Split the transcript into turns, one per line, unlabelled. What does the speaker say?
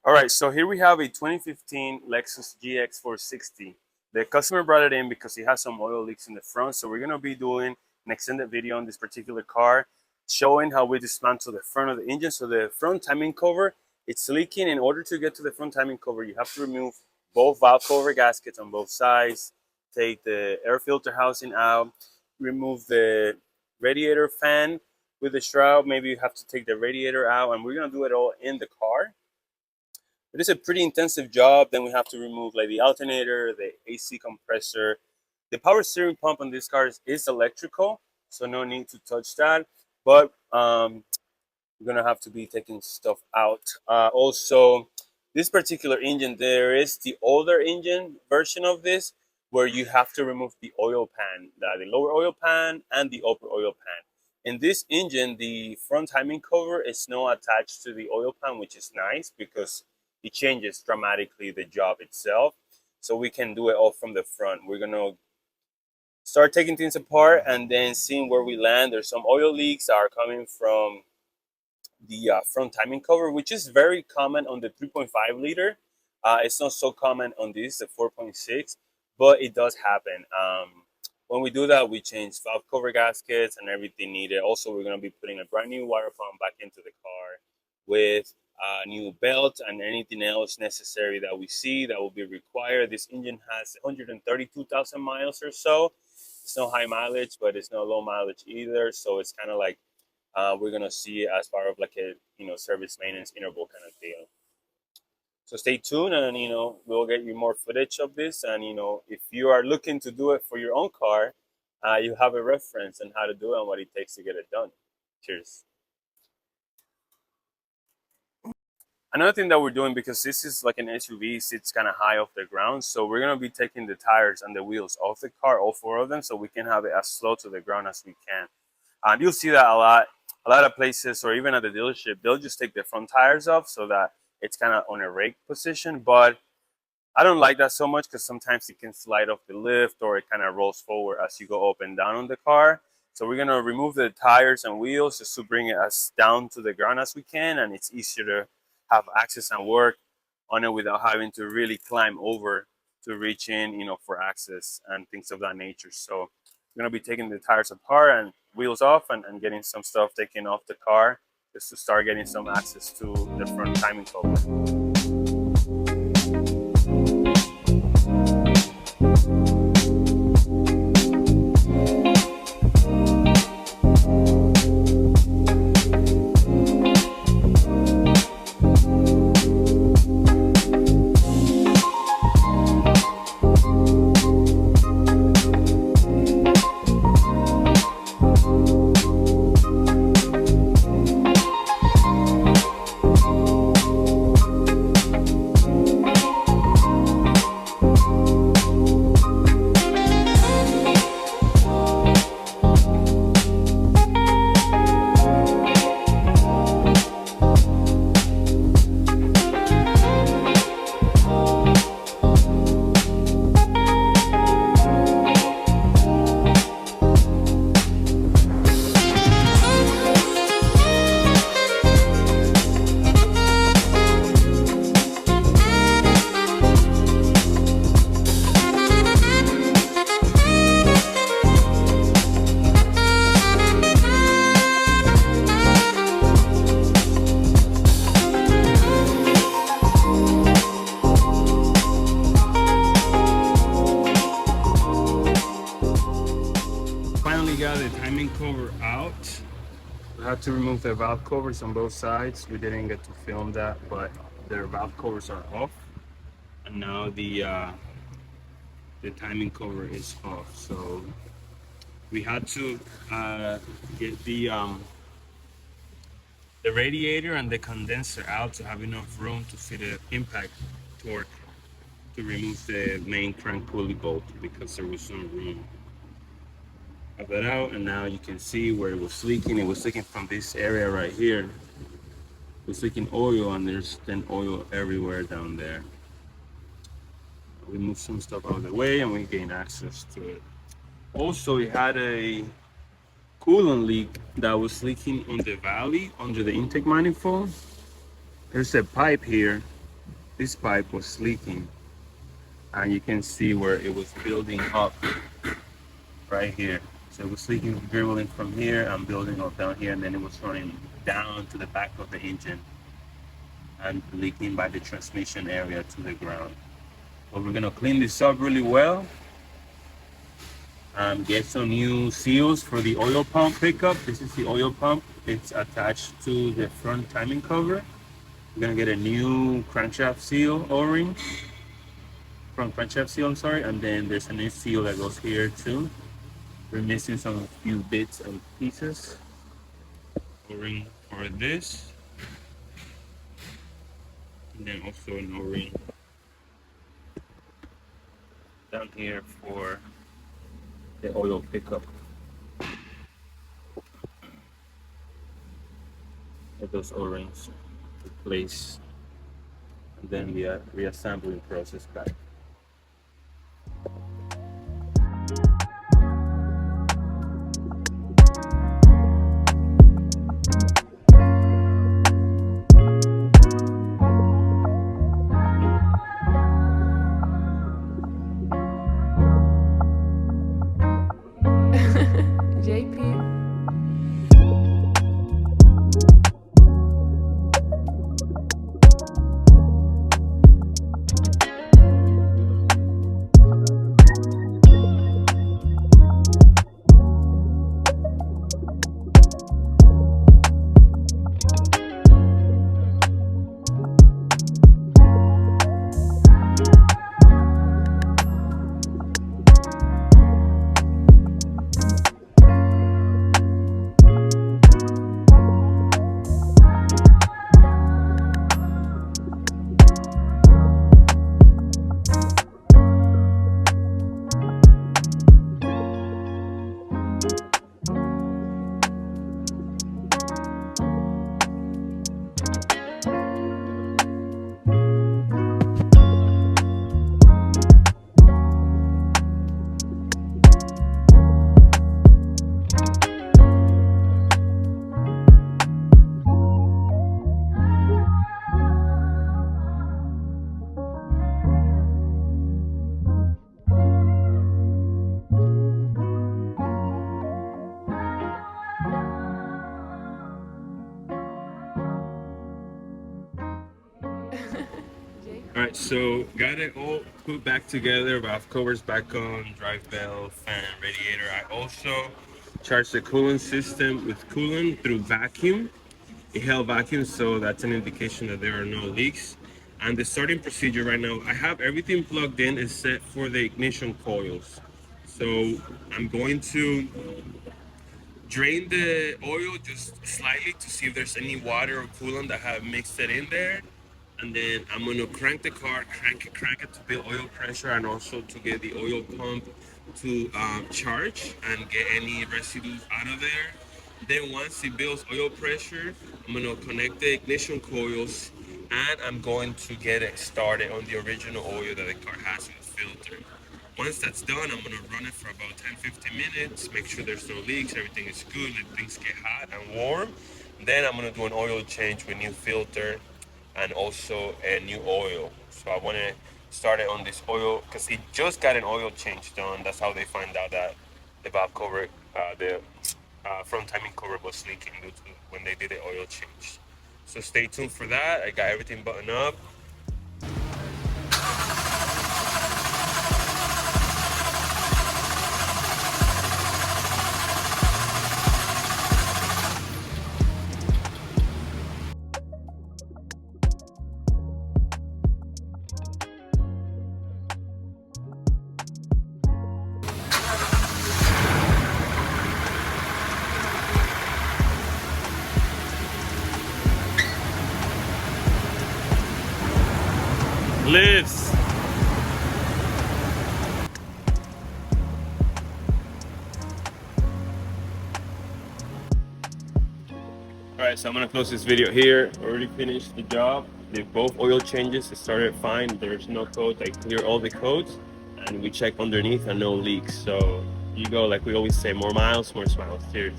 All right, so here we have a 2015 Lexus GX460. The customer brought it in because he has some oil leaks in the front, so we're gonna be doing an extended video on this particular car, showing how we dismantle the front of the engine. So the front timing cover, it's leaking. In order to get to the front timing cover, you have to remove both valve cover gaskets on both sides, take the air filter housing out, remove the radiator fan with the shroud. Maybe you have to take the radiator out, and we're gonna do it all in the car. It is a pretty intensive job. Then we have to remove like the alternator, the AC compressor. The power steering pump on this car is electrical, so no need to touch that. But we're gonna have to be taking stuff out. Also, this particular engine, there is the older engine version of this where you have to remove the oil pan, the lower oil pan and the upper oil pan. In this engine, the front timing cover is not attached to the oil pan, which is nice because it changes dramatically the job itself. So we can do it all from the front. We're gonna start taking things apart and then seeing where we land. There's some oil leaks that are coming from the front timing cover, which is very common on the 3.5 liter. It's not so common on this, the 4.6, but it does happen. When we do that, we change valve cover gaskets and everything needed. Also, we're going to be putting a brand new water pump back into the car with a new belt and anything else necessary that we see that will be required. This engine has 132,000 miles or so. It's no high mileage, but it's no low mileage either. So it's kind of like we're gonna see it as part of like a service maintenance interval kind of deal. So stay tuned, and we'll get you more footage of this. And if you are looking to do it for your own car, you have a reference on how to do it and what it takes to get it done. Cheers. Another thing that we're doing, because this is like an SUV, sits kind of high off the ground, so we're gonna be taking the tires and the wheels off the car, all four of them, so we can have it as slow to the ground as we can. You'll see that a lot. A lot of places, or even at the dealership, they'll just take the front tires off so that it's kind of on a rake position. But I don't like that so much because sometimes it can slide off the lift or it kind of rolls forward as you go up and down on the car. So we're gonna remove the tires and wheels just to bring it as down to the ground as we can, and it's easier to have access and work on it without having to really climb over to reach in, for access and things of that nature. So we're gonna be taking the tires apart and wheels off and getting some stuff taken off the car just to start getting some access to the front timing cover. Finally got the timing cover out. We had to remove the valve covers on both sides. We didn't get to film that, but their valve covers are off, and now the timing cover is off. So we had to get the radiator and the condenser out to have enough room to fit an impact torque to remove the main crank pulley bolt, because there was no room. Have that out, and now you can see where it was leaking. It was leaking from this area right here. It was leaking oil, and there's then oil everywhere down there. We moved some stuff out of the way and we gained access to it. Also, it had a coolant leak that was leaking on the valley under the intake manifold. There's a pipe here this pipe was leaking, and you can see where it was building up right here. So it was leaking, dribbling from here and building up down here, and then it was running down to the back of the engine and leaking by the transmission area to the ground. But we're gonna clean this up really well and get some new seals for the oil pump pickup. This is the oil pump. It's attached to the front timing cover. We're gonna get a new crankshaft seal O-ring, front crankshaft seal, I'm sorry, and then there's a new seal that goes here too. We're missing some few bits and pieces. O-ring for this, and then also an O-ring down here for the oil pickup. Get those O-rings replaced, and then the reassembling process back. All right, so got it all put back together, valve covers back on, drive bell, fan, radiator. I also charged the coolant system with coolant through vacuum. It held vacuum, so that's an indication that there are no leaks. And the starting procedure right now, I have everything plugged in except for the ignition coils. So I'm going to drain the oil just slightly to see if there's any water or coolant that have mixed it in there. And then I'm gonna crank the car, crank it to build oil pressure, and also to get the oil pump to charge and get any residues out of there. Then once it builds oil pressure, I'm gonna connect the ignition coils, and I'm going to get it started on the original oil that the car has in the filter. Once that's done, I'm gonna run it for about 10-15 minutes, make sure there's no leaks, everything is good, let things get hot and warm. Then I'm gonna do an oil change with new filter and also a new oil. So I want to start it on this oil because it just got an oil change done. That's how they find out that the valve cover, the front timing cover was leaking due to when they did the oil change. So stay tuned for that. I got everything buttoned up. Lives. Alright, so I'm gonna close this video here. Already finished the job. Did both oil changes. It started fine. There's no codes. I cleared all the codes and we check underneath and no leaks. So you go, like we always say, more miles, more smiles. Cheers.